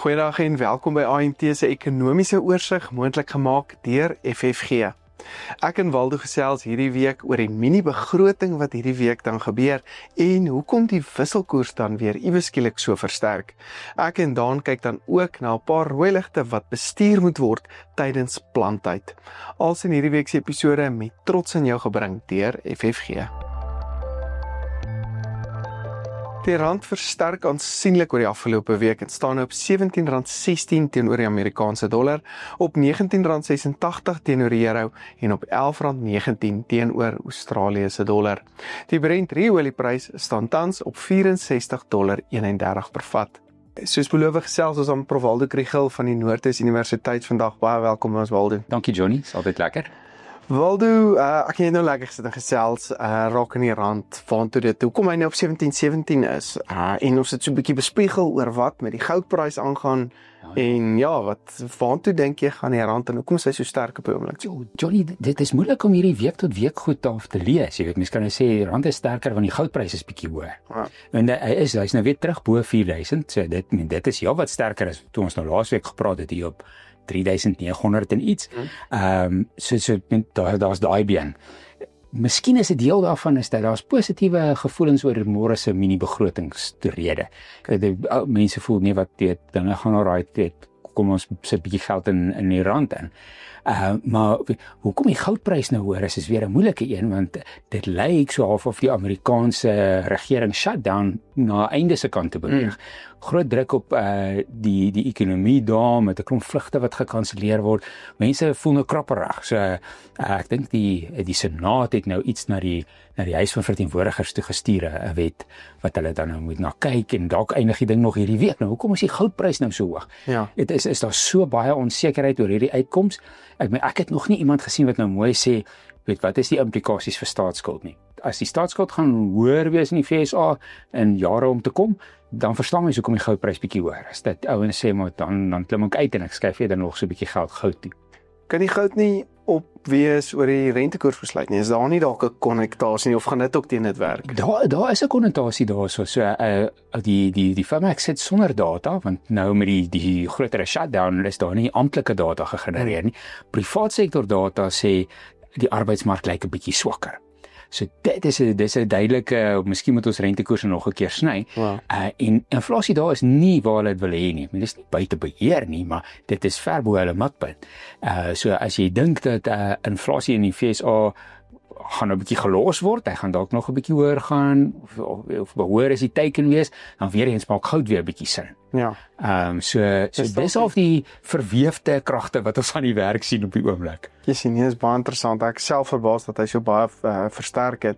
Goeiedag en welkom by AMT se ekonomiese oorsig, moontlik gemaak deur FFG. Ek en Waldo gesels hierdie week oor die mini-begroting wat hierdie week dan gebeur en hoekom die wisselkoers dan weer iewes skielik so versterk. Ek en Daan kyk dan ook na 'n paar rooi ligte wat bestuur moet word tydens plantyd. Als in hierdie week se episode met trots aan jou gebring deur FFG. Die rand versterk aansienlik oor die afgelope week en staan nou op R17.16 teenoor die Amerikaanse dollar, op R19.86 teenoor die euro en op R11.19 teenoor Australië se dollar. Die Brent ruolieprys staan tans op $64.31 per vat. Soos beloof gesels ons aan Prof Waldo Kriel van die Noordwes Universiteit vandag. Baie welkom by ons, Waldo. Dankie Johnny, is altyd lekker. Waldo, ek het nou lekker gesit en gesels raak in die rand, waantoe dit, hoekom hy nou op 17.17 is, en ons het so 'n bietjie bespiegel oor wat met die goudprys aangaan, en ja, waantoe dink jy gaan die rand en hoekom is hy so sterk op die oomblik? Johnny, dit is moeilik om hierdie week tot week goed af te lees, jy weet, mens kan nou sê, die rand is sterker want die goudprys is bietjie hoër. Ja. En hy's nou weer terug bo 4.000, so dit is wat sterker is, toe ons nou laasweek gepraat het hier op 3.900 en iets. Daar's daai been. Miskien is 'n deel daarvan is dat daar's positiewe gevoelens oor môre se mini-begrotingsrede. Mense voel nie wat dinge gaan alright, kom ons sit 'n bietjie geld in die rand in. Maar hoekom die goudprys nou hoor is weer 'n moeilike een, want dit lyk so half of die Amerikaanse regering shutdown na einde se kant te beweeg. Groot druk op die ekonomie daar met 'n klomp vlugte wat gekanselleer word. Mense voel nou krapperig. So ek dink die Senaat het nou iets na die Huis van Verteenwoordigers toe gestuur, 'n wet wat hulle dan nou moet na kyk en dalk eindig die ding nog hierdie week. Nou hoekom is die goudprys nou so hoog? Ja. Dit is daar so baie onsekerheid oor hierdie uitkoms. Ek het nog nie iemand gesien wat nou mooi sê, weet wat is die implikasies vir staatsskuld nie. As die staatsskuld gaan hoër wees in die VSA in jare om te kom, dan verstaan mens hoekom die goudprys bietjie hoër is. Dat ouens sê maar dan klim ek uit en ek skryf eerder nog so 'n bietjie goud toe. Kan die goud nie op wees oor die rentekoersbesluit nie? Is daar nie dalk 'n konnektasie nie of gaan dit ook teen dit werk? Daar is 'n konnektasie daarso. So die Famex sit sonder data, want nou met die groter shutdown is daar nie amptelike data gegenereer nie. Privaat sektor data sê die arbeidsmark lyk 'n bietjie swakker. So dis 'n duidelike, miskien moet ons rentekoerse nog 'n keer sny. Wow. En inflasie daar is nie waar hulle dit wil hê nie. Dit is nie buite beheer nie, maar dit is ver bo hulle mikpunt. So as jy dink dat inflasie in die VSA gaan 'n bietjie gelos word, hy gaan dalk nog 'n bietjie hoër gaan of behoor is die teiken wees, dan weer eens maak goud weer 'n bietjie sin. Ja. So dis al die verweefde kragte wat ons aan die werk sien op die oomblik. Jy sien, dit is baie interessant. Ek self verbaas dat hy so baie versterk het.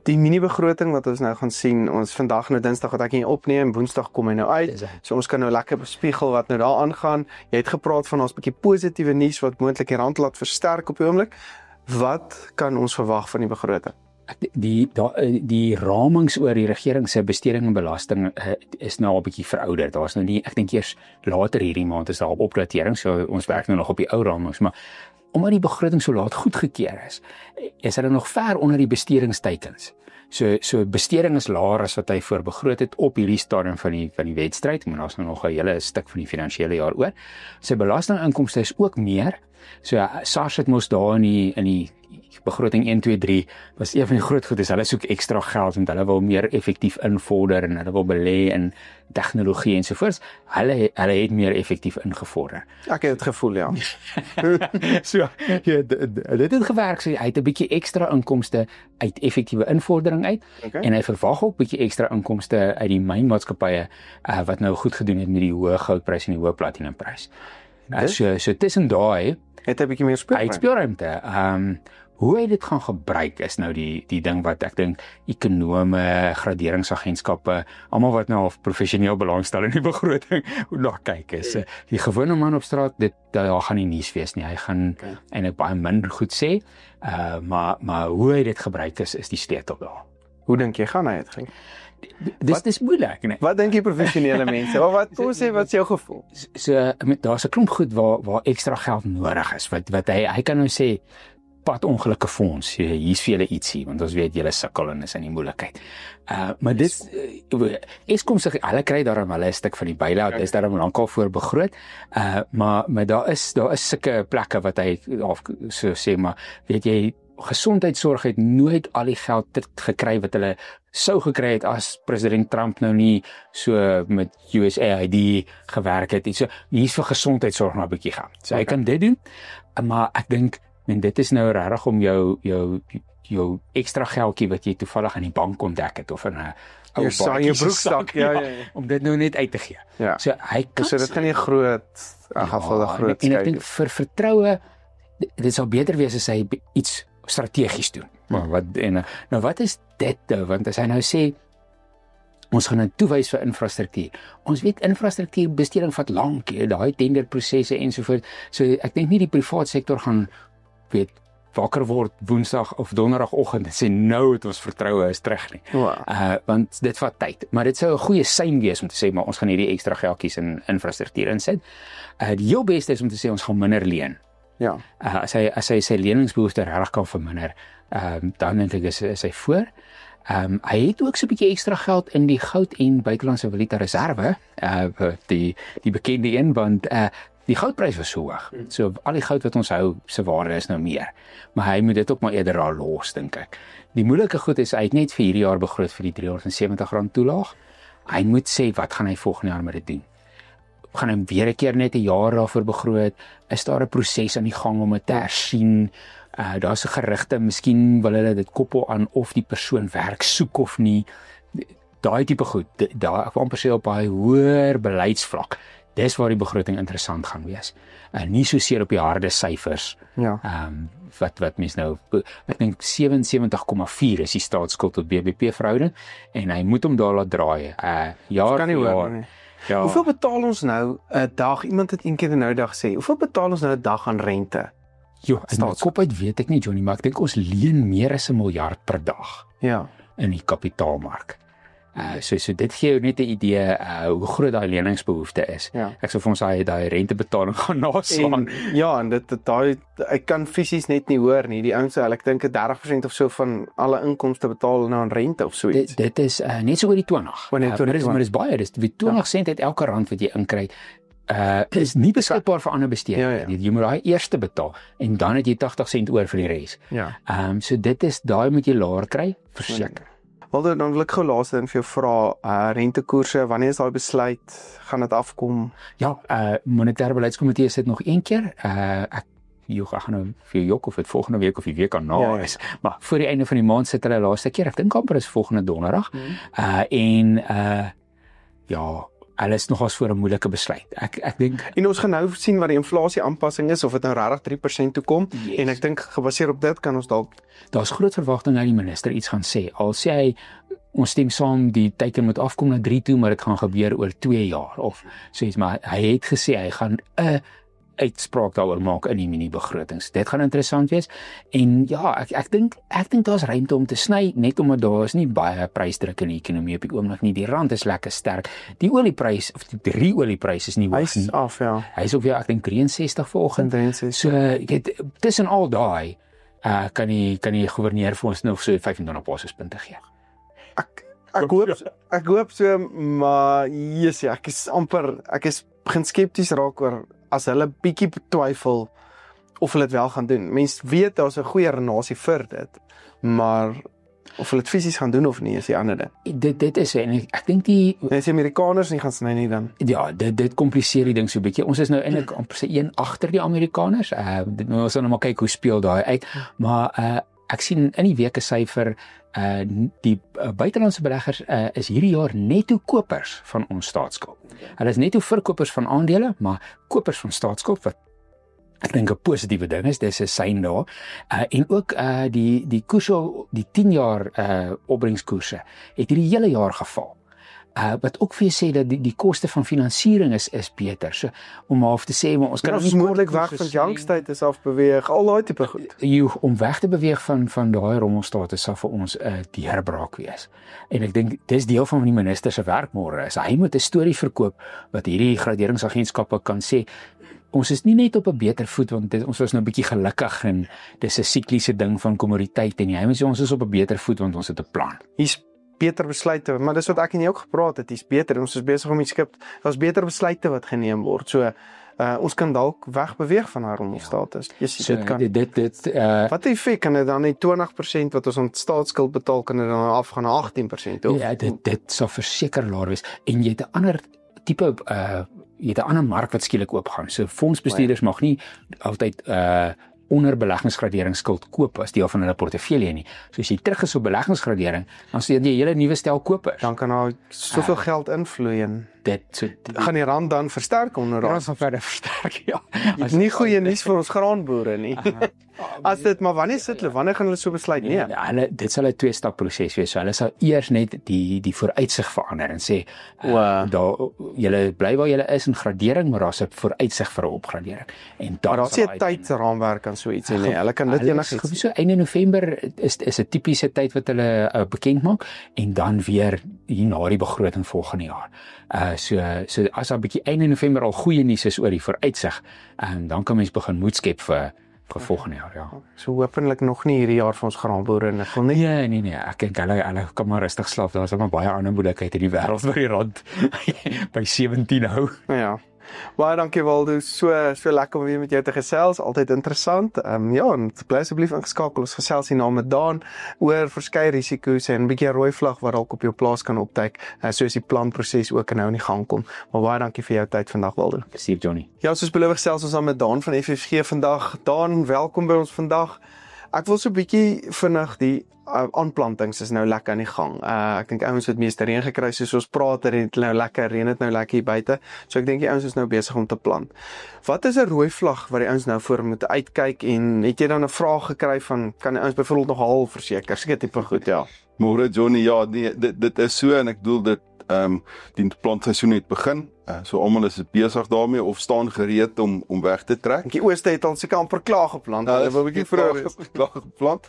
Die mini-begroting wat ons nou gaan sien, ons vandag nou Dinsdag wat ek hier opneem, Woensdag kom hy nou uit. So ons kan nou lekker bespiegel wat nou daar aangaan. Jy het gepraat van ons bietjie positiewe nuus wat moontlik die rand laat versterk op die oomblik. Wat kan ons verwag van die begroting? Die ramings oor die regering se besteding en belasting is nou al 'n bietjie verouderd. Daar's nou nie, ek dink eers later hierdie maand is daar op opdatering, so ons werk nou nog op die ou ramings, maar omdat die begroting so laat goedgekeur is hulle nog ver onder die bestedingsteikens. So besteding is laer as wat hy voorbegroot het op hierdie stadium van die wedstryd, maar daar's nou nog 'n hele stuk van die finansiële jaar oor. Sy belastinginkomste is ook meer. So SARS het mos daar in die begroting 1, 2, 3 was een van die groot goedes. Hulle soek ekstra geld want hulle wil meer effektief invorder en hulle wil belê in tegnologie ensovoorts. Hulle het meer effektief ingevorder. Ek het dit gevoel, ja. So, dit het gewerk. So hy het 'n bietjie ekstra inkomste uit effektiewe invordering uit, en hy verwag ook 'n bietjie ekstra inkomste uit die mynmaatskappye wat nou goed gedoen het met die hoë goudprys en die hoë platinumprys. So tussen daai het 'n bietjie meer speelruimte. Hoe hy dit gaan gebruik is nou die ding wat ek dink ekonome, graderingsagentskappe, almal wat nou al professioneel belangstel in die begroting, hoe na kyk is. Die gewone man op straat, daar gaan nie nuus wees nie. Hy gaan eintlik baie min goed sê, maar hoe hy dit gebruik is die sleutel daar. Hoe dink jy gaan hy dit gaan? Dis moeilik, nee. Wat dink jy professionele mense? Wat is jou gevoel? So daar's 'n klomp goed waar ekstra geld nodig is. Wat hy kan nou sê padongelukke fonds, hier's vir julle ietsie, want ons weet julle sukkel en is in die moeilikheid. Maar dit, Eskom sê, hulle kry daarom hulle 'n stuk van die bailout, dis daarom lankal voor begroot, maar daar is sulke plekke wat hy, so sê, maar weet jy, gesondheidsorg het nooit al die geld gekry wat hulle sou gekry het as president Trump nou nie so met USAID gewerk het. So hier's vir gesondheidsorg nou 'n bietjie gaan. So hy kan dit doen, maar ek dink en dit is nou regtig om jou ekstra geldjie wat jy toevallig aan die bank ontdek het of in 'n ou broeksak, ja, om dit nou net uit te gee. Ja. So hy kan so dit gaan nie groot groot en ek dink vir vertroue dit sal beter wees as hy iets strategies doen. Maar wat is dit nou? Want as hy nou sê ons gaan nou toewys vir infrastruktuur. Ons weet infrastruktuurbesteding vat lank, daai tenderprosesse ensovoort. So ek dink nie die privaat sektor gaan wakker word Woensdag of Donderdagoggend en sê nou het ons vertroue is terug nie. Want dit vat tyd. Maar dit sou 'n goeie sein wees om te sê maar ons gaan hierdie ekstra geldjies in infrastruktuur insit. Die heel beste is om te sê ons gaan minder leen. Ja. As hy sy leningsbehoefte regtig kan verminder, dan dink ek is hy voor. Hy het ook so 'n bietjie ekstra geld in die goud en buitelandse valuta reserve, die bekende een, want die goudprys was so hoog. So al die goud wat ons hou se waarde is nou meer. Maar hy moet dit ook maar eerder daar los, dink ek. Die moeilike goed is hy het net vir hierdie jaar begroot vir die R370 toelaag. Hy moet sê wat gaan hy volgende jaar met dit doen. Gaan hy weer 'n keer net 'n jaar daarvoor begroot? Is daar 'n proses aan die gang om dit te hersien? Daar's 'n gerugte, miskien wil hulle dit koppel aan of die persoon werk soek of nie. Daai tipe goed, daar ek wil amper sê op baie hoër beleidsvlak. Dis waar die begroting interessant gaan wees. Nie soseer op die harde syfers. Ja. Wat mens nou, ek dink 77,4 is die staatsskuld tot BBP verhouding en hy moet hom daar laat draai. Jaar kan nie hoor nie. Ja. Hoeveel betaal ons nou 'n dag? Iemand het eendag nou gesê, hoeveel betaal ons nou 'n dag aan rente? Jo, in my kop uit weet ek nie, Johnny, maar ek dink ons leen meer as 1 miljard per dag. Ja. In die kapitaalmark. So dit gee jou net 'n idee hoe groot daai leningsbehoefte is. Ja. Ek sou vir ons daai rentebetaling gaan naslaan. En dit ek kan fisies net nie hoor nie. Die ouens ek dink 30% of so van alle inkomste betaal nou aan rente of so iets. Dit is net so oor die 20. Maar dis baie, dis 20 sent uit elke rand wat jy inkry. Is nie beskikbaar vir ander besteding. Jy moet daai eerste betaal en dan het jy 80 sent oor vir die res. Ja. So dit is daai moet jy laer kry, verseker. Walter, dan wil ek gou laaste ding vir jou vra, rentekoerse, wanneer is daai besluit, gaan dit afkom? Ja, monetêre beleidskomitee sit nog een keer. Ek gaan nou vir jou jok of dit volgende week of die week daarna is. Maar voor die einde van die maand sit hulle laaste keer. Ek dink amper is volgende donderdag. Hulle is nogals voor 'n moeilike besluit. Ek dink en ons gaan nou sien wat die inflasie aanpassing is of dit nou regtig 3% toe kom en ek dink gebaseer op dit kan ons dalk daar's groot verwagting dat die minister iets gaan sê. Al sê hy ons stem saam die teiken moet afkom na 3 toe, maar dit gaan gebeur oor 2 jaar of so iets, maar hy het gesê hy gaan 'n uitspraak daaroor maak in die mini-begrotings. Dit gaan interessant wees. En ja, ek dink daar's ruimte om te sny, net omdat daar is nie baie prysdruk in die ekonomie op die oomblik nie. Die rand is lekker sterk. Die olieprys of die olieprys is nie hoog nie. Hy's af, ja. Hy's ook weer ek dink 63 vanoggend. 63. So ek het tussen al daai kan die gouverneur vir ons nog so 25 basispunte gee. Ek hoop so, maar ek is begin skepties raak oor as hulle bietjie betwyfel of hulle dit wel gaan doen. Mens weet daar's 'n goeie redenasie vir dit, maar of hulle dit fisies gaan doen of nie is die ander ding. Dit is en ek dink die Amerikaners nie gaan sny nie dan. Ja, dit kompliseer die ding so 'n bietjie. Ons is nou eintlik amper se een agter die Amerikaners. Ons gaan nou maar kyk hoe speel daai uit, maar ek sien in die week 'n syfer die buitelandse beleggers is hierdie jaar netto kopers van ons staatsskuld. Hulle is netto verkopers van aandele, maar kopers van staatsskuld wat ek dink 'n positiewe ding is. Dis 'n sein daar. En ook die koerse, die 10 jaar opbrengskoerse het hierdie hele jaar geval. Wat ook vir sê dat die koste van finansiering is beter. So om half te sê maar ons kan nie moontlik weg van Youngstyd is af beweeg, al daai tipe goed. Om weg te beweeg van daai rommelstatus sal vir ons die herbraak wees. En ek dink dis deel van die minister se werk môre is. Hy moet 'n storie verkoop wat hierdie graderingsagentskappe kan sê ons is nie net op 'n beter voet want ons was nou 'n bietjie gelukkig en dis 'n sikliese ding van kommoditeite nie. Ons is op 'n beter voet want ons het 'n plan. Hier's beter besluite, maar dis wat ek en jy ook gepraat het, hier's beter. Ons is besig om die skip, daar's beter besluite wat geneem word. So ons kan dalk wegbeweeg van haar status. So, Dit kan. Wat effek kan dit dan die 20% wat ons aan staatsskuld betaal kan dit dan afgaan na 18% of? Ja, dit sal verseker laer wees en jy het 'n ander tipe jy het 'n ander mark wat skielik oopgaan. So fondsbestuurders mag nie altyd onder beleggingsgradering skuld koop as deel van hulle portefeulje nie. So as jy terug is op beleggingsgradering, dan sien jy 'n hele nuwe stel kopers. Dan kan daar soveel geld invloei en gaan die rand dan versterk onder ons gaan verder versterk, ja. As nie goeie nuus vir ons graanboere nie. As dit maar wanneer gaan hulle so besluit neem? Dit sal 'n 2-stap proses wees. So hulle sal eers net die vooruitsig verander en sê julle bly waar julle is in gradering, maar daar's 'n vooruitsig vir 'n opgradering. En dan daar's 'n tydsraamwerk aan so iets en hulle kan dit enigiets. So einde November is 'n tipiese tyd wat hulle bekend maak en dan weer hier na die begroting volgende jaar. So as daar 'n bietjie einde November al goeie nuus is oor die vooruitsig, dan kan mens begin moed skep vir volgende jaar, ja. So hopelik nog nie hierdie jaar vir ons graanboere en ek wil nie. Nee, ek dink hulle kan maar rustig slaap. Daar's maar baie ander moeilikheid in die wêreld waar die rand by 17 hou. Ja. Baie dankie Waldo, so lekker om weer met jou te gesels, altyd interessant. En bly asseblief ingeskakel, ons gesels hier na met Daan oor verskeie risiko's en 'n bietjie rooi vlag wat dalk op jou plaas kan opduik, soos die planproses ook nou in die gang kom. Maar baie dankie vir jou tyd vandag Waldo. Steve Johnny. Ja, soos beloof gesels ons aan met Daan van FFG vandag. Daan, welkom by ons vandag. Ek wil so 'n bietjie vinnig die aanplantings is nou lekker aan die gang. Ek dink ouens het meeste reën gekry soos ons praat, reën het nou lekker hier buite. So ek dink die ouens is nou besig om te plant. Wat is 'n rooi vlag wat die ouens nou voor moet uitkyk en het jy dan 'n vraag gekry van kan die ouens byvoorbeeld nog half verseker? Seker tipe goed, ja. Môre Johnny, ja, nee, dit is so en ek bedoel dit die plantseisoen het begin. So almal is besig daarmee of staan gereed om weg te trek. Die ooste het al seker amper klaar geplant. Hulle wou 'n bietjie vroeër klaar geplant.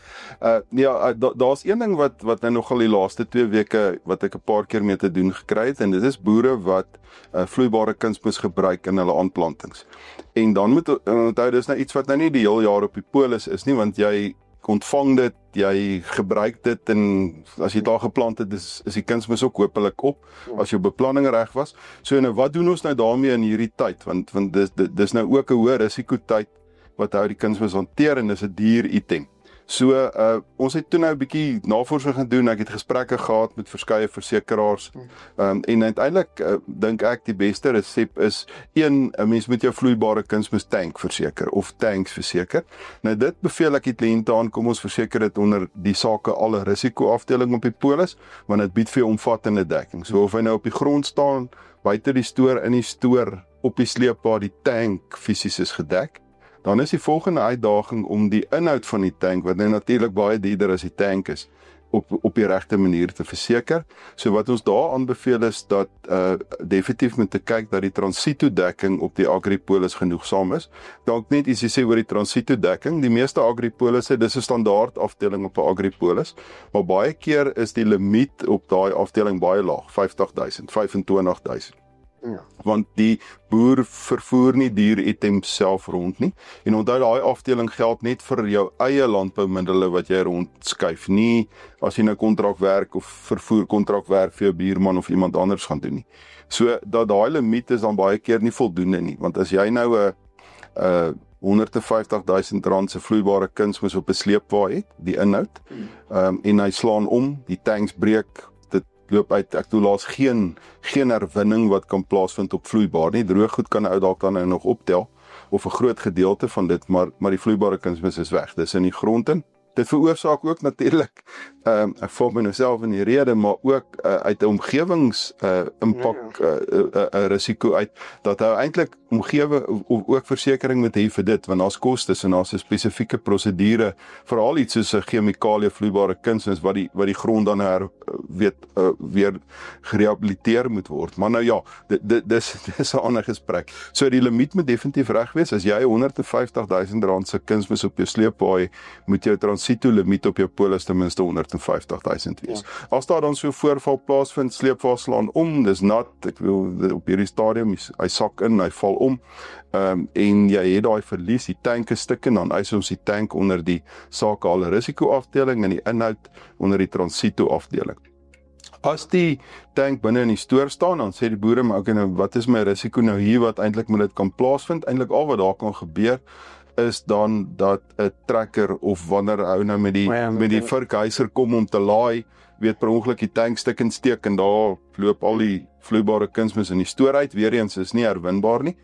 Daar's een ding wat nou nogal die laaste 2 weke wat ek 'n paar keer mee te doen gekry het en dit is boere wat vloeibare kunsmis gebruik in hulle aanplantings. En dan moet onthou dis nou iets wat nou nie die hele jaar op die polis is nie, want jy ontvang dit, jy gebruik dit en as jy daar geplant het, is die kunsmis ook hopelik op, as jou beplanning reg was. So nou, wat doen ons nou daarmee in hierdie tyd? Want dis nou ook 'n hoë risiko tyd wat hou die kunsmis hanteer en dis 'n duur item. So ons het toe nou 'n bietjie navorsing gedoen, ek het gesprekke gehad met verskeie versekeraars en uiteindelik dink ek die beste resep is 'n mens moet jou vloeibare kunsmis tank verseker of tanks verseker. Nou dit beveel ek die kliënte aan, kom ons verseker dit onder die sake alle risiko afdeling op die polis, want dit bied vir jou omvattende dekking. So of hy nou op die grond staan, buite die stoor, in die stoor, op die sleepwa, die tank fisies is gedek. Dan is die volgende uitdaging om die inhoud van die tank, wat nou natuurlik baie duurder as die tank is, op die regte manier te verseker. So wat ons daar aanbeveel is dat definitief moet te kyk dat die transito dekking op die agripolis genoegsaam is. Dalk net iets sê oor die transito dekking. Die meeste agripolisse, dis 'n standaard afdeling op 'n agripolis, maar baie keer is die limiet op daai afdeling baie laag, 50.000, 25.000. Ja. Want die boer vervoer nie dier items self rond nie. En onthou daai afdeling geld net vir jou eie landboumiddele wat jy rondskuif, nie as jy nou kontrakwerk of vervoer kontrakwerk vir jou buurman of iemand anders gaan doen nie. So dat daai limiet is dan baie keer nie voldoende nie, want as jy nou 'n 150.000 rand se vloeibare kunsmis op 'n sleepwa het, die inhoud, en hy slaan om, die tanks breek, loop uit, ek toelaat geen herwinning wat kan plaasvind op vloeibaar nie. Drooggoed kan ou dalk dan nog optel, of 'n groot gedeelte van dit, maar die vloeibare kunsmis is weg. Dis in die grond in. Dit veroorsaak ook natuurlik, ek val my nou self in die rede, maar ook uit 'n omgewings impak risiko uit, dat hy eintlik omgewing of ook versekering moet hê vir dit, want daar's kostes en daar's 'n spesifieke prosedure, veral iets soos 'n chemikalie vloeibare kunsmis wat die grond dan weer gerehabiliteer moet word. Maar nou ja, dis 'n ander gesprek. So die limiet moet definitief reg wees. As jy 150.000 rand se kunsmis op jou sleepwa het, moet jou transito limiet op jou polis ten minste 150.000 R250.000 wees. As daar dan so 'n voorval plaasvind, sleepwa slaan om, dis nat, ek wil op hierdie stadium, hy sak in, hy val om, en jy het daai verlies, die tank is stik en dan eis ons die tank onder die sakehale risikoafdeling en die inhoud onder die transito afdeling. As die tank binne in die stoor staan, dan sê die boere, maar okay, nou, wat is my risiko nou hier wat eintlik met dit kan plaasvind? Eintlik al wat daar kan gebeur, is dan dat 'n trekker of wanneer hou nou met die vurkheiser kom om te laai, weet per ongeluk die tank stik en steek en daar loop al die vloeibare kunsmis in die stoor uit, weer eens is nie herwinbaar nie.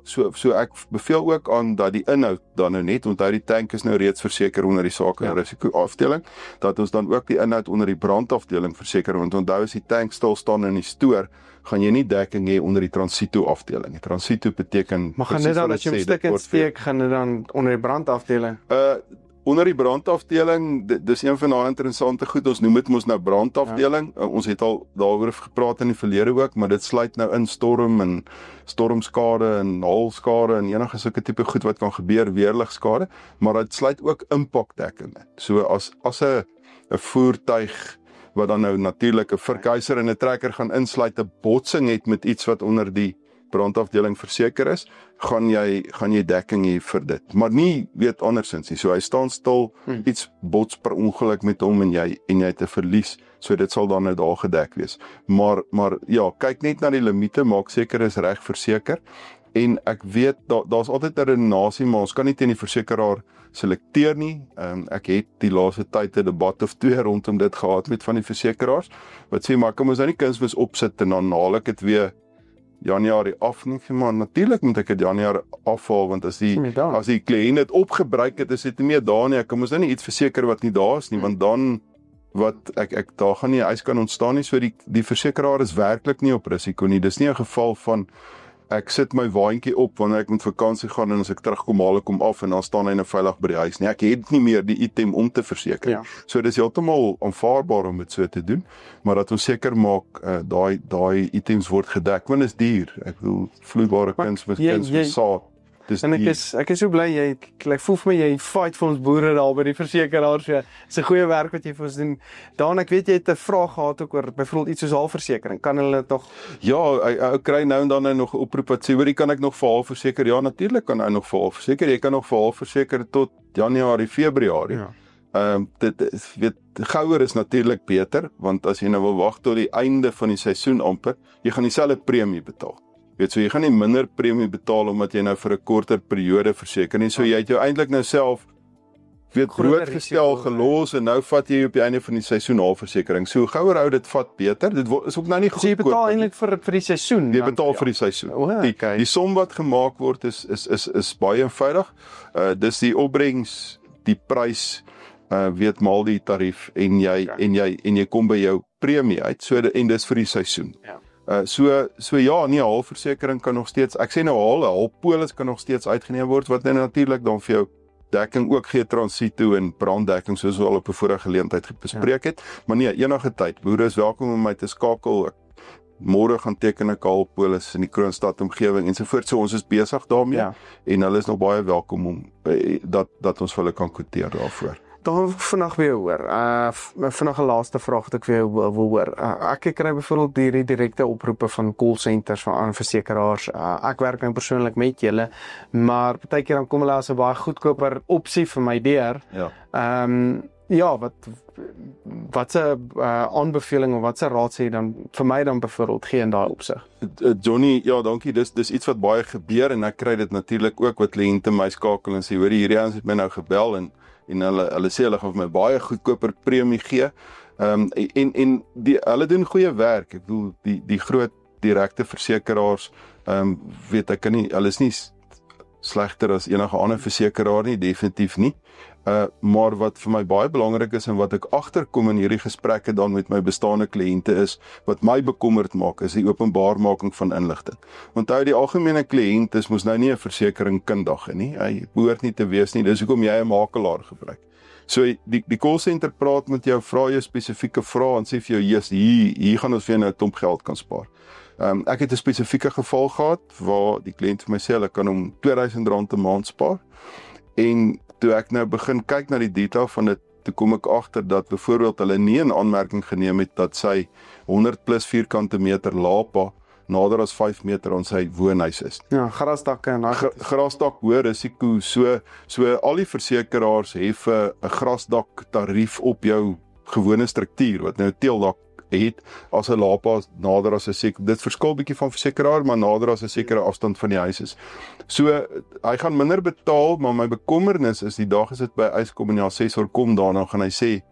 So ek beveel ook aan dat die inhoud dan nou net, onthou die tank is nou reeds verseker onder die sake en risiko afdeling, dat ons dan ook die inhoud onder die brandafdeling verseker, want onthou as die tank stil staan in die stoor, gaan jy nie dekking hê onder die transito afdeling. Die transito beteken, maar gaan dit dan as jy hom stik en steek, gaan dit dan onder die brandafdeling? Onder die brandafdeling, dis een van daai interessante goed, ons noem dit mos nou brandafdeling, ons het al daaroor gepraat in die verlede ook, maar dit sluit nou in storm en stormskade en haalskade en enige sulke tipe goed wat kan gebeur, weerligskade, maar dit sluit ook impakdekking in. So as 'n voertuig wat dan nou natuurlik 'n vurkheiser en 'n trekker gaan insluit, 'n botsing het met iets wat onder die brandafdeling verseker is, gaan jy dekking hê vir dit. Maar nie weet andersins nie. So hy staan stil, iets bots per ongeluk met hom en jy het 'n verlies. So dit sal dan nou daar gedek wees. Maar ja, kyk net na die limite, maak seker is reg verseker. En ek weet daar's altyd 'n redenasie, maar ons kan nie teen die versekeraar selekteer nie. Ek het die laaste tyd 'n debat of 2 rondom dit gehad met van die versekeraars wat sê maar kom ons nou nie kunsmis opsit en dan haal ek dit weer Januarie af nie, maar natuurlik moet ek dit Januarie afhaal, want as die kliënt dit opgebruik het, is dit nie meer daar nie, ek kan mos nou nie iets verseker wat nie daar is nie, want dan, daar gaan nie eis kan ontstaan nie, so die versekeraar is werklik nie op risiko nie, dis nie 'n geval van, ek sit my waantjie op wanneer ek met vakansie gaan en as ek terugkom haal ek hom af en dan staan hy nou veilig by die huis nie. Ek het nie meer die item om te verseker. Ja. So dis heeltemal aanvaarbaar om dit so te doen, maar dat ons seker maak daai items word gedek, want is duur. Ek bedoel vloeibare kunsmis saad. En ek is so bly ek voel vir my jy fight vir ons boere daar by die versekeraars. Dis 'n goeie werk wat jy vir ons doen. Dan ek weet jy het 'n vraag gehad ook oor byvoorbeeld iets soos halversekering. Kan hulle tog? Ja, ek kry nou en dan nog 'n oproep wat sê, hoorie, kan ek nog vir halverseker? Ja, natuurlik kan hy nog vir halverseker. Jy kan nog vir halverseker tot Januarie, Februarie. Ja. Dit gouer is natuurlik beter, want as jy nou wil wag tot die einde van die seisoen amper, jy gaan dieselfde premie betaal. So jy gaan nie minder premie betaal omdat jy nou vir 'n korter periode verseker nie. So jy het jou eintlik nou self blootgestel gelos en nou vat jy op die einde van die seisoen halversekering. So gouer hou dit vat beter. Dit is ook nou nie goedkoop. So jy betaal eintlik vir die seisoen. Jy betaal vir die seisoen. Die som wat gemaak word is baie eenvoudig. Dis die opbrengs, die prys weet maal die tarief en jy kom by jou premie uit. So en dis vir die seisoen. Ja. So ja, nie halversekering kan nog steeds, ek sê nou halpolis kan nog steeds uitgeneem word, wat natuurlik dan vir jou dekking ook gee, transito en branddekking, soos we al op 'n vorige geleentheid bespreek het, maar nee, enige tyd, boere is welkom om my te skakel, môre gaan teken ek halpolis in die Kroonstad omgewing ensovoort, so ons is besig daarmee, en hulle is nog baie welkom om, dat ons vir hulle kan quoteer daarvoor. Dan vandag weer hoor. Vandag 'n laaste vraag wat ek weer wil hoor. Ek kry byvoorbeeld hierdie direkte oproepe van call centers van versekeraars. Ek werk nou persoonlik met julle, maar partykeer dan kom hulle as 'n baie goedkoper opsie vir my deur. Ja. Wat 'n aanbeveling of wat 'n raad sê jy dan vir my dan byvoorbeeld gee in daai opsig? Johnny, ja, dankie. Dis iets wat baie gebeur en ek kry dit natuurlik ook wat kliënte my skakel en sê, hoor, hierdie ouens het my nou gebel en hulle sê hulle gaan vir my baie goedkoper premie gee. En hulle doen goeie werk. Ek bedoel die groot direkte versekeraars, weet ek nie, hulle is nie slegter as enige ander versekeraar nie, definitief nie. Maar wat vir my baie belangrik is en wat ek agterkom in hierdie gesprekke dan met my bestaande kliënte is, wat my bekommerd maak, is die openbaarmaking van inligting. Onthou, die algemene kliënt is mos nou nie 'n versekering kundige nie. Hy behoort nie te wees nie, dis hoekom jy 'n makelaar gebruik. So die call center praat met jou, vra jou spesifieke vrae en sê vir jou, yes, hier gaan ons vir jou nou 'n klomp geld kan spaar. Ek het 'n spesifieke geval gehad waar die kliënt vir my sê hulle kan hom R2000 'n maand spaar. En toe ek nou begin kyk na die detail van dit, toe kom ek agter dat byvoorbeeld hulle nie in aanmerking geneem het dat sy 100 plus vierkante meter lapa nader as 5 meter aan sy woonhuis is. Ja, grasdakke en Grasdak hoë risiko, so al die versekeraars hef 'n grasdak tarief op jou gewone struktuur, wat nou 'n teeldak het, as 'n lapa nader as 'n sekere, dit verskil bietjie van versekeraar, maar nader as 'n sekere afstand van die huis is. So, hy gaan minder betaal, maar my bekommernis is, die dag as dit by Eskom en die assessor kom daarna, gaan hy sê,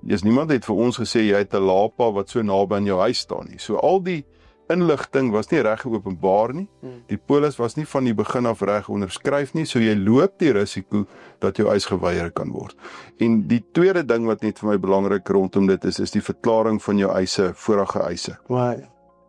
niemand het vir ons gesê, jy het 'n lapa wat so naby aan jou huis staan nie. So al die inligting was nie reg geopenbaar nie, die polis was nie van die begin af reg onderskryf nie, so jy loop die risiko dat jou eis geweier kan word. En die tweede ding wat net vir my belangrik rondom dit is die verklaring van jou eise, vorige eise. Wow.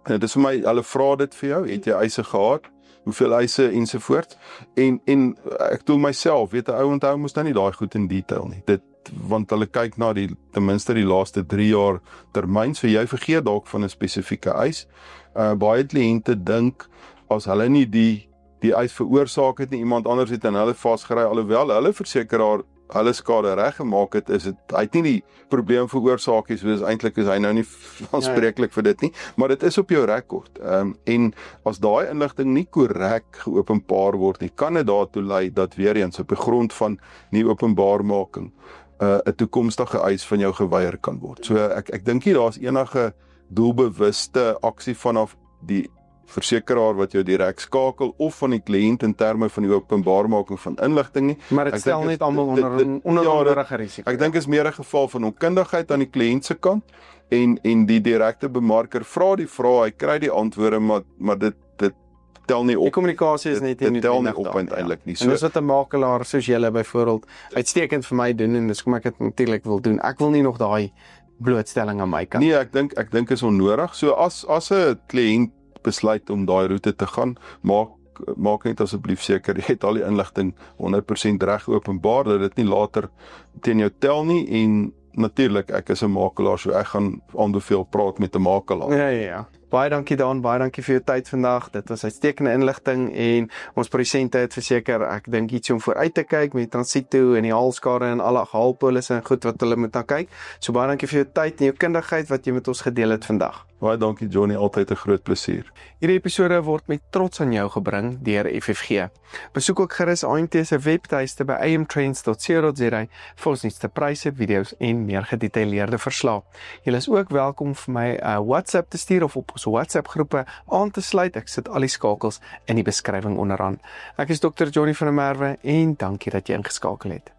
En dit is vir my, hulle vra dit vir jou, het jy eise gehad, hoeveel eise ensovoorts, en ek toel myself, weet 'n ou onthou mos nou nie daai goed in detail nie, want hulle kyk na ten minste die laaste 3 jaar termyn, so jy vergeet dalk van 'n spesifieke eis. Baie kliënte dink, as hulle nie die eis veroorsaak het nie, iemand anders het aan hulle vasgery, alhoewel hulle versekeraar hulle skade reggemaak het, hy het nie die probleem veroorsaak nie, so eintlik is hy nou nie aanspreeklik vir dit nie, maar dit is op jou rekord. En as daai inligting nie korrek geopenbaar word nie, kan dit daartoe lei dat weer eens op die grond van nie openbaarmaking 'n toekomstige eis van jou geweier kan word. So ek dink nie daar's enige doelbewuste aksie vanaf die versekeraar wat jou direk skakel of van die kliënt in terme van die openbaarmaking van inligting nie. Maar dit stel net almal onder onnodige risiko. Ek dink is meer 'n geval van onkundigheid aan die kliënt se kant en die direkte bemarker vra die vrae, hy kry die antwoorde, maar dit tel nie op. Die kommunikasie is net dit tel nie op uiteindelik nie. So, en dis wat 'n makelaar soos julle byvoorbeeld uitstekend vir my doen, en dis kom ek dit natuurlik wil doen. Ek wil nie nog daai blootstelling aan my kant. Nee, ek dink is onnodig. So as 'n kliënt besluit om daai roete te gaan, maak net asseblief seker jy het al die inligting 100% reg openbaar, dat dit nie later teen jou tel nie, en natuurlik, ek is 'n makelaar, so ek gaan aanbeveel praat met 'n makelaar. Ja. Baie dankie Dan, baie dankie vir jou tyd vandag. Dit was uitstekende inligting en ons produsente het verseker, ek dink iets om vooruit te kyk met Transito en die haalskade en alle haalpolisse en goed wat hulle moet na kyk. So baie dankie vir jou tyd en jou kundigheid wat jy met ons gedeel het vandag. Baie dankie Johnny, altyd 'n groot plesier. Hierdie episode word met trots aan jou gebring deur FFG. Besoek ook gerus AMT se webtuiste by amtrends.co.za vir ons nuutste pryse, video's en meer gedetailleerde verslae. Julle is ook welkom vir my 'n WhatsApp te stuur of op ons WhatsApp groepe aan te sluit. Ek sit al die skakels in die beskrywing onderaan. Ek is Dr. Johnny van der Merwe en dankie dat jy ingeskakel het.